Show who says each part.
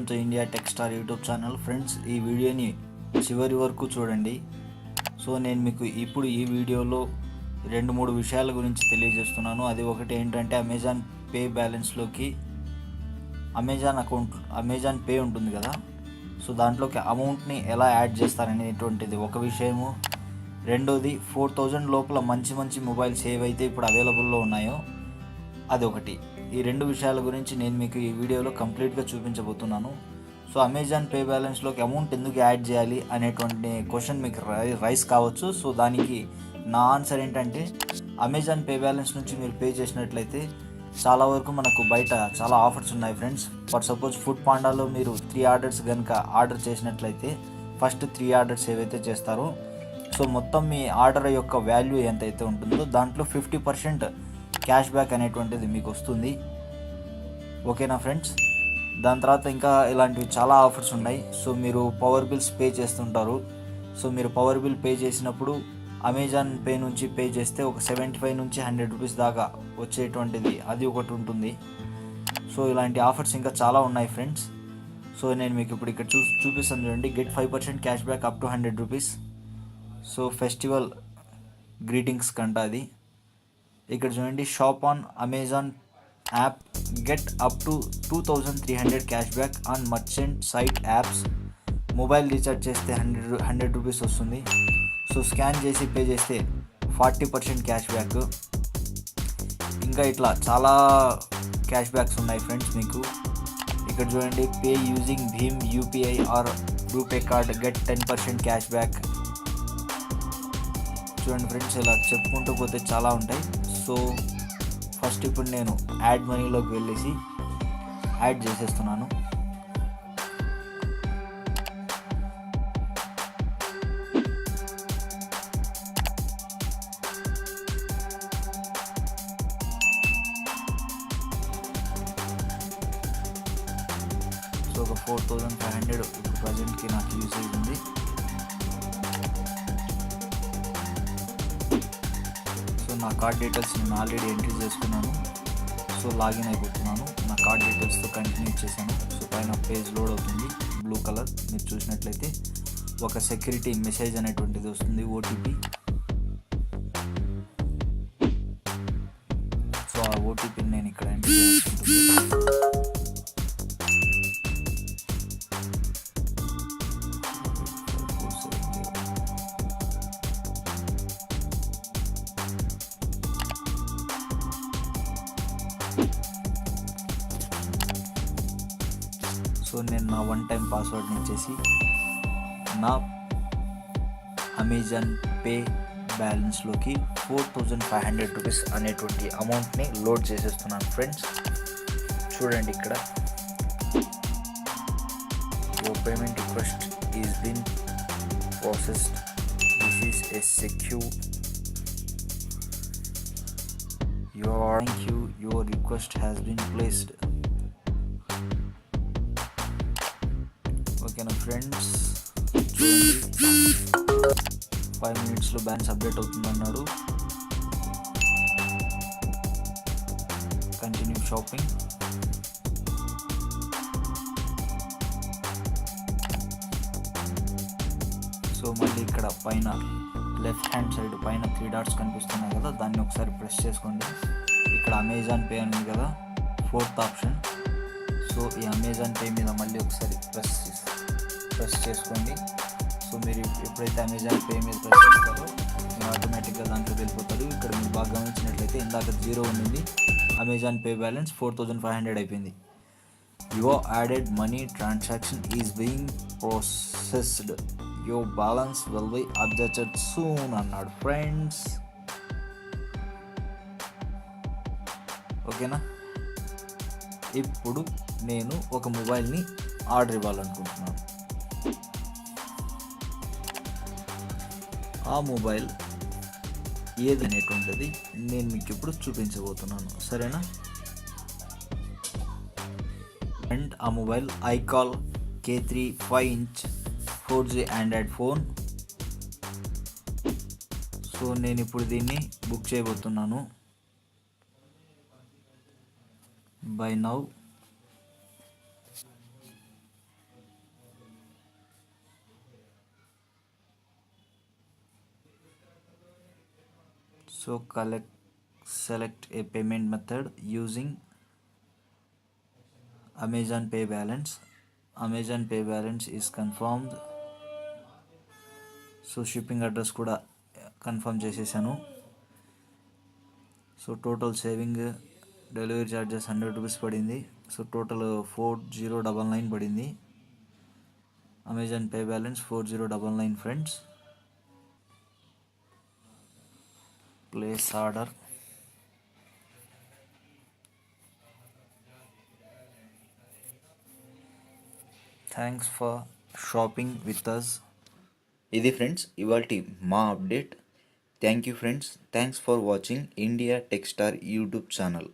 Speaker 1: Welcome to IndiaTechStar YouTube channel. Friends, ఈ వీడియోని చివరి వరకు చూడండి. సో నేను మీకు ఇప్పుడు ఈ వీడియోలో 2-3 విషయాల గురించి తెలియజేస్తున్నాను. అది ఒకటి ఏంటంటే అమెజాన్ పే బ్యాలెన్స్లోకి అమెజాన్ పే ఉంటుంది కదా, సో దాంట్లోకి అమౌంట్ని ఎలా యాడ్ చేస్తారనేటువంటిది ఒక విషయము. రెండోది 4000 లోపల మంచి మొబైల్స్ ఏవైతే ఇప్పుడు అవైలబుల్లో ఉన్నాయో అదొకటి. ఈ 2 విషయాల గురించి నేను మీకు ఈ వీడియోలో కంప్లీట్గా చూపించబోతున్నాను. సో అమెజాన్ పే బ్యాలెన్స్లోకి అమౌంట్ ఎందుకు యాడ్ చేయాలి అనేటువంటి క్వశ్చన్ మీకు రైస్ కావచ్చు. సో దానికి నా ఆన్సర్ ఏంటంటే, అమెజాన్ పే బ్యాలెన్స్ నుంచి మీరు పే చేసినట్లయితే చాలా వరకు మనకు బయట చాలా ఆఫర్స్ ఉన్నాయి ఫ్రెండ్స్. ఫర్ సపోజ్ ఫుడ్ పాండాలో మీరు 3 ఆర్డర్స్ కనుక ఆర్డర్ చేసినట్లయితే ఫస్ట్ 3 ఆర్డర్స్ ఏవైతే చేస్తారో, సో మొత్తం మీ ఆర్డర్ యొక్క వాల్యూ ఎంతైతే ఉంటుందో దాంట్లో 50% క్యాష్ బ్యాక్ అనేటువంటిది మీకు వస్తుంది. ఓకేనా ఫ్రెండ్స్? దాని తర్వాత ఇంకా ఇలాంటివి చాలా ఆఫర్స్ ఉన్నాయి. సో మీరు పవర్ బిల్స్ పే చేస్తుంటారు. సో మీరు పవర్ బిల్ పే చేసినప్పుడు అమెజాన్ పే నుంచి పే చేస్తే ఒక 75 నుంచి 100 రూపీస్ దాకా వచ్చేటువంటిది అది ఒకటి ఉంటుంది. సో ఇలాంటి ఆఫర్స్ ఇంకా చాలా ఉన్నాయి ఫ్రెండ్స్. సో నేను మీకు ఇప్పుడు ఇక్కడ చూపిస్తాను చూడండి. Get 5% cash back up to 100 rupees. So festival greetings కంట అది. ఇక్కడ చూడండి, shop on Amazon app, get up to 2300 cash back on merchant site apps. Mobile recharge చేస్తే 100 రూపీస్ వస్తుంది. సో స్కాన్ చేసి పే చేస్తే 40% క్యాష్ బ్యాక్. ఇంకా ఇట్లా చాలా క్యాష్ బ్యాక్స్ ఉన్నాయి ఫ్రెండ్స్ మీకు. ఇక్కడ చూడండి, పే యూజింగ్ భీమ్ UPI or RuPay card, get 10% cash back. చూడండి ఫ్రెండ్స్, ఇలా చెప్పుకుంటూ పోతే చాలా ఉంటాయి. సో ఫస్ట్ ఇప్పుడు నేను యాడ్ మనీలోకి వెళ్ళేసి యాడ్ చేసేస్తున్నాను. సో ఒక 4500 ఇప్పుడు ప్రజెంట్కి నాకు యూసేజ్ ఉంది. నా కార్డ్ డీటెయిల్స్ నేను ఆల్రెడీ ఎంట్రీ చేసుకున్నాను. సో లాగిన్ అయిపోతున్నాను. నా కార్డ్ డీటెయిల్స్తో కంటిన్యూ చేశాను. సో పైన పేజ్ లోడ్ అవుతుంది, బ్లూ కలర్. మీరు చూసినట్లయితే ఒక సెక్యూరిటీ మెసేజ్ అనేటువంటిది వస్తుంది, ఓటీపీ. సో ఆ ఓటీపీని నేను ఇక్కడ ఎంట్రీ చేసుకుంటుంది. సో నేను నా 1 టైం పాస్వర్డ్ని ఇచ్చేసి నా అమెజాన్ పే బ్యాలెన్స్లోకి 4500 రూపీస్ అనేటువంటి అమౌంట్ని లోడ్ చేసేస్తున్నాను ఫ్రెండ్స్. చూడండి ఇక్కడ, your payment request is been processed, this is a secure, your request has been placed. ఓకేనా ఫ్రెండ్స్? చూడండి, 5 మినిట్స్లో బ్యాలెన్స్ అప్డేట్ అవుతుందన్నాడు. Continue shopping. సో మళ్ళీ ఇక్కడ పైన లెఫ్ట్ హ్యాండ్ సైడ్ పైన 3 డాట్స్ కనిపిస్తున్నాయి కదా, దాన్ని ఒకసారి ప్రెస్ చేసుకోండి. ఇక్కడ అమెజాన్ పే ఉంది కదా, 4th ఆప్షన్. సో ఈ అమెజాన్ పే మీద మళ్ళీ ఒకసారి ప్రెస్ చేసుకోండి. సో మీరు ఎప్పుడైతే అమెజాన్ పే మీద ప్రెస్ చేస్తారో మీరు ఆటోమేటిక్గా దాంట్లో వెళ్ళిపోతారు. ఇక్కడ మీరు బాగా గమనించినట్లయితే ఇందాక 0 ఉండింది, అమెజాన్ పే బ్యాలెన్స్ 4500 అయిపోయింది. Your added money transaction is being processed, your balance will be adjusted soon అన్నాడు ఫ్రెండ్స్. ఓకేనా? ఇప్పుడు నేను ఒక మొబైల్ని ఆర్డర్ ఇవ్వాలనుకుంటున్నాను. ఆ మొబైల్ ఏది అనేటువంటిది నేను మీకు ఇప్పుడు చూపించబోతున్నాను, సరేనా? అండ్ ఆ mobile iKall K3 5-inch 4G android phone. So నేను ఇప్పుడు దీన్ని బుక్ చేయబోతున్నాను. Buy now So select a payment method using Amazon Pay balance. Amazon Pay balance is confirmed. So shipping address కూడా కన్ఫర్మ్ చేసేసాను. So total saving delivery charges 100 rupees పడింది. So total 4099 పడింది. Amazon pay balance 4099 friends. Place order. Thanks for shopping with us. ఇది friends ఇవాల్టి మా update. Thank you friends. Thanks for watching India tech star YouTube channel.